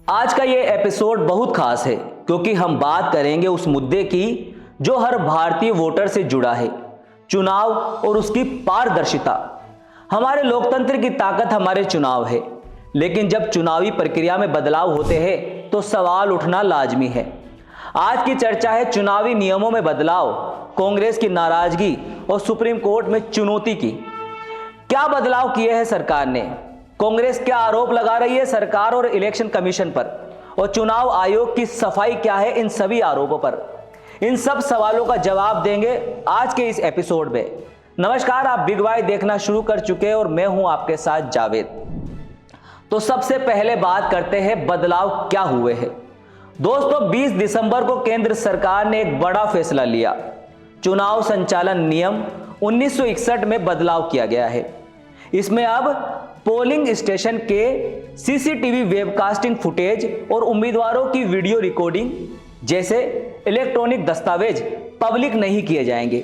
आज का ये एपिसोड बहुत खास है क्योंकि हम बात करेंगे उस मुद्दे की जो हर भारतीय वोटर से जुड़ा है, चुनाव और उसकी पारदर्शिता। हमारे लोकतंत्र की ताकत हमारे चुनाव है, लेकिन जब चुनावी प्रक्रिया में बदलाव होते हैं तो सवाल उठना लाजमी है। आज की चर्चा है चुनावी नियमों में बदलाव, कांग्रेस की नाराजगी और सुप्रीम कोर्ट में चुनौती की। क्या बदलाव किए हैं सरकार ने? कांग्रेस क्या आरोप लगा रही है सरकार और इलेक्शन कमीशन पर, और चुनाव आयोग की सफाई क्या है इन सभी आरोपों पर? इन सब सवालों का जवाब देंगे आज के इस एपिसोड में। नमस्कार, आप बिग वाई देखना शुरू कर चुके हैं और मैं हूं आपके साथ जावेद। तो सबसे पहले बात करते हैं बदलाव क्या हुए हैं। दोस्तों, 20 दिसंबर को केंद्र सरकार ने एक बड़ा फैसला लिया। चुनाव संचालन नियम 1961 में बदलाव किया गया है। इसमें अब पोलिंग स्टेशन के सीसीटीवी वेबकास्टिंग फुटेज और उम्मीदवारों की वीडियो रिकॉर्डिंग जैसे इलेक्ट्रॉनिक दस्तावेज पब्लिक नहीं किए जाएंगे।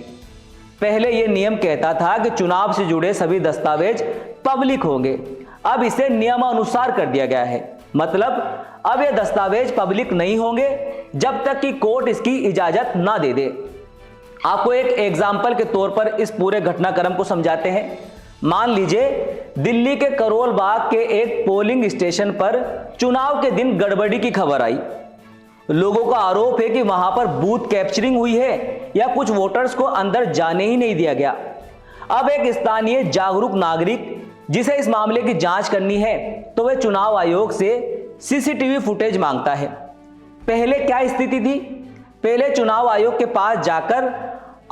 पहले यह नियम कहता था कि चुनाव से जुड़े सभी दस्तावेज पब्लिक होंगे। अब इसे नियमानुसार कर दिया गया है। मतलब अब ये दस्तावेज पब्लिक नहीं होंगे जब तक कि कोर्ट इसकी इजाजत ना दे दे। आपको एक एग्जाम्पल के तौर पर इस पूरे घटनाक्रम को समझाते हैं। मान लीजिए दिल्ली के करोल बाग के एक पोलिंग स्टेशन पर चुनाव के दिन गड़बड़ी की खबर आई। लोगों का आरोप है कि वहां पर बूथ कैप्चरिंग हुई है या कुछ वोटर्स को अंदर जाने ही नहीं दिया गया। अब एक स्थानीय जागरूक नागरिक जिसे इस मामले की जांच करनी है तो वह चुनाव आयोग से सीसीटीवी फुटेज मांगता है। पहले क्या स्थिति थी? पहले चुनाव आयोग के पास जाकर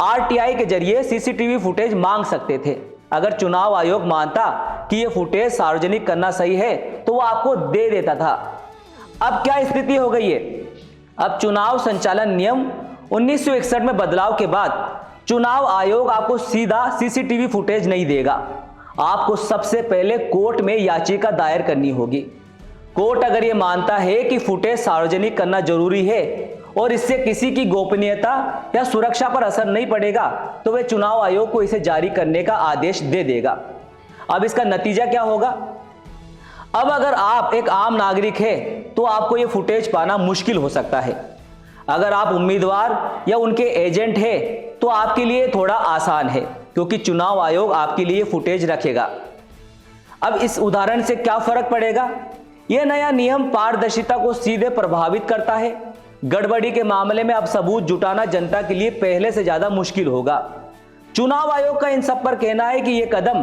आरटीआई के जरिए सीसीटीवी फुटेज मांग सकते थे। अगर चुनाव आयोग मानता कि यह फुटेज सार्वजनिक करना सही है तो वो आपको दे देता था। अब क्या स्थिति हो गई है? अब चुनाव संचालन नियम 1961 में बदलाव के बाद चुनाव आयोग आपको सीधा सीसीटीवी फुटेज नहीं देगा। आपको सबसे पहले कोर्ट में याचिका दायर करनी होगी। कोर्ट अगर यह मानता है कि फुटेज सार्वजनिक करना जरूरी है और इससे किसी की गोपनीयता या सुरक्षा पर असर नहीं पड़ेगा तो वह चुनाव आयोग को इसे जारी करने का आदेश दे देगा। अब इसका नतीजा क्या होगा? अब अगर आप एक आम नागरिक हैं तो आपको यह फुटेज पाना मुश्किल हो सकता है। अगर आप उम्मीदवार या उनके एजेंट हैं तो आपके लिए थोड़ा आसान है क्योंकि चुनाव आयोग आपके लिए फुटेज रखेगा। अब इस उदाहरण से क्या फर्क पड़ेगा? यह नया नियम पारदर्शिता को सीधे प्रभावित करता है। गड़बड़ी के मामले में अब सबूत जुटाना जनता के लिए पहले से ज्यादा मुश्किल होगा। चुनाव आयोग का इन सब पर कहना है कि यह कदम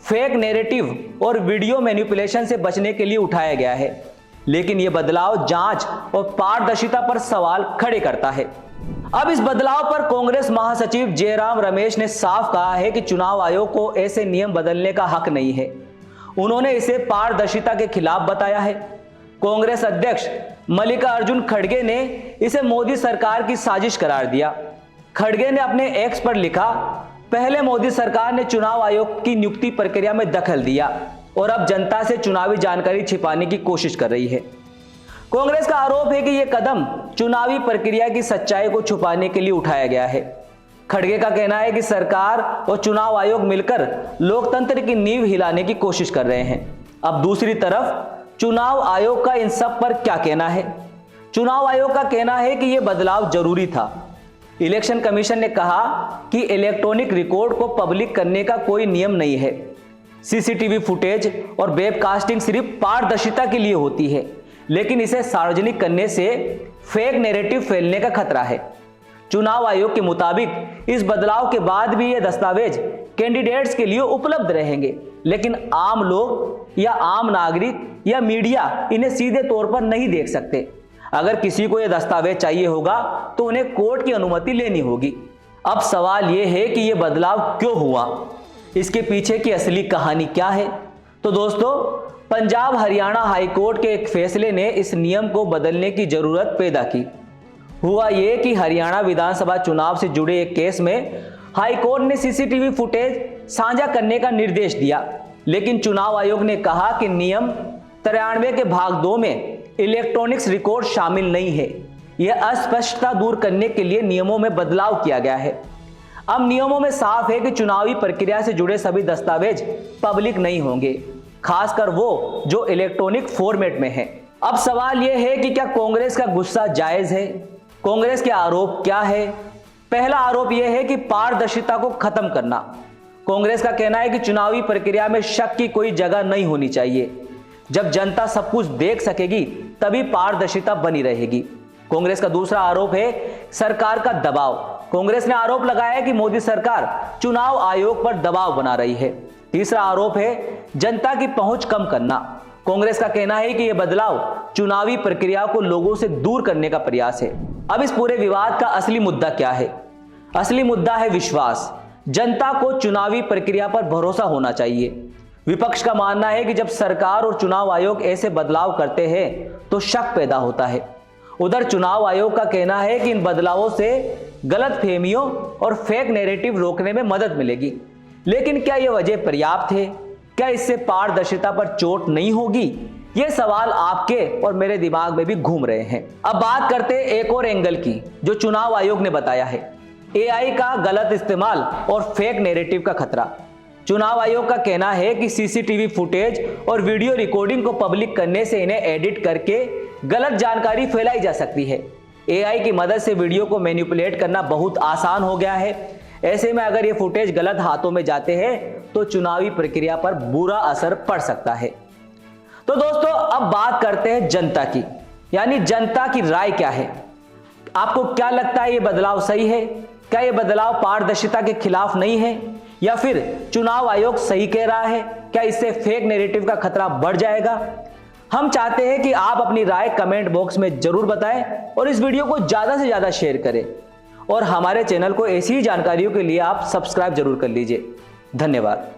फेक नैरेटिव और वीडियो मैनिपुलेशन से बचने के लिए उठाया गया है, लेकिन यह बदलाव जांच और पारदर्शिता पर सवाल खड़े करता है। अब इस बदलाव पर कांग्रेस महासचिव जयराम रमेश ने साफ कहा है कि चुनाव आयोग को ऐसे नियम बदलने का हक नहीं है। उन्होंने इसे पारदर्शिता के खिलाफ बताया है। कांग्रेस अध्यक्ष मल्लिकार्जुन खड़गे ने इसे मोदी सरकार की साजिश करार दिया। खड़गे ने अपने एक्स पर लिखा, पहले मोदी सरकार ने चुनाव आयोग की नियुक्ति प्रक्रिया में दखल दिया और अब जनता से चुनावी जानकारी छिपाने की कोशिश कर रही है। कांग्रेस का आरोप है कि यह कदम चुनावी प्रक्रिया की सच्चाई को छुपाने के लिए उठाया गया है। खड़गे का कहना है कि सरकार और चुनाव आयोग मिलकर लोकतंत्र की नींव हिलाने की कोशिश कर रहे हैं। अब दूसरी तरफ चुनाव आयोग का इन सब पर क्या कहना है? चुनाव आयोग का कहना है कि यह बदलाव जरूरी था। इलेक्शन कमीशन ने कहा कि इलेक्ट्रॉनिक रिकॉर्ड को पब्लिक करने का कोई नियम नहीं है। सीसीटीवी फुटेज और वेबकास्टिंग सिर्फ पारदर्शिता के लिए होती है, लेकिन इसे सार्वजनिक करने से फेक नैरेटिव फैलने का खतरा है। चुनाव आयोग के मुताबिक इस बदलाव के बाद भी ये दस्तावेज कैंडिडेट्स के लिए उपलब्ध रहेंगे, लेकिन आम लोग या आम नागरिक या मीडिया इन्हें सीधे तौर पर नहीं देख सकते। अगर किसी को यह दस्तावेज चाहिए होगा तो उन्हें कोर्ट की अनुमति लेनी होगी। अब सवाल यह है कि यह बदलाव क्यों हुआ, इसके पीछे की असली कहानी क्या है? तो दोस्तों, पंजाब हरियाणा हाईकोर्ट के एक फैसले ने इस नियम को बदलने की जरूरत पैदा की। हुआ ये कि हरियाणा विधानसभा चुनाव से जुड़े एक केस में हाईकोर्ट ने सीसीटीवी फुटेज साझा करने का निर्देश दिया, लेकिन चुनाव आयोग ने कहा कि नियम 93 के भाग 2 में इलेक्ट्रॉनिक्स रिकॉर्ड शामिल नहीं है। यह अस्पष्टता दूर करने के लिए नियमों में बदलाव किया गया है। अब नियमों में साफ है कि चुनावी प्रक्रिया से जुड़े सभी दस्तावेज पब्लिक नहीं होंगे, खासकर वो जो इलेक्ट्रॉनिक फॉर्मेट में है। अब सवाल यह है कि क्या कांग्रेस का गुस्सा जायज है? कांग्रेस के आरोप क्या है? पहला आरोप यह है कि पारदर्शिता को खत्म करना। कांग्रेस का कहना है कि चुनावी प्रक्रिया में शक की कोई जगह नहीं होनी चाहिए। जब जनता सब कुछ देख सकेगी तभी पारदर्शिता बनी रहेगी। कांग्रेस का दूसरा आरोप है सरकार का दबाव। कांग्रेस ने आरोप लगाया है कि मोदी सरकार चुनाव आयोग पर दबाव बना रही है। तीसरा आरोप है जनता की पहुंच कम करना। कांग्रेस का कहना है कि यह बदलाव चुनावी प्रक्रिया को लोगों से दूर करने का प्रयास है। अब इस पूरे विवाद का असली मुद्दा क्या है? असली मुद्दा है विश्वास। जनता को चुनावी प्रक्रिया पर भरोसा होना चाहिए। विपक्ष का मानना है कि जब सरकार और चुनाव आयोग ऐसे बदलाव करते हैं तो शक पैदा होता है। उधर चुनाव आयोग का कहना है कि इन बदलावों से गलतफहमियों और फेक नैरेटिव रोकने में मदद मिलेगी। लेकिन क्या यह वजह पर्याप्त है? क्या इससे पारदर्शिता पर चोट नहीं होगी? ये सवाल आपके और मेरे दिमाग में भी घूम रहे हैं। अब बात करते हैं एक और एंगल की, जो चुनाव आयोग ने बताया है, एआई का गलत इस्तेमाल और फेक नैरेटिव का खतरा। चुनाव आयोग का कहना है कि सीसीटीवी फुटेज और वीडियो रिकॉर्डिंग को पब्लिक करने से इन्हें एडिट करके गलत जानकारी फैलाई जा सकती है। एआई की मदद से वीडियो को मैनिपुलेट करना बहुत आसान हो गया है। ऐसे में अगर ये फुटेज गलत हाथों में जाते हैं तो चुनावी प्रक्रिया पर बुरा असर पड़ सकता है। तो दोस्तों, अब बात करते हैं जनता की, यानी जनता की राय क्या है। आपको क्या लगता है, ये बदलाव सही है? क्या ये बदलाव पारदर्शिता के खिलाफ नहीं है, या फिर चुनाव आयोग सही कह रहा है? क्या इससे फेक नैरेटिव का खतरा बढ़ जाएगा? हम चाहते हैं कि आप अपनी राय कमेंट बॉक्स में जरूर बताएं और इस वीडियो को ज्यादा से ज्यादा शेयर करें। और हमारे चैनल को ऐसी ही जानकारियों के लिए आप सब्सक्राइब जरूर कर लीजिए। धन्यवाद।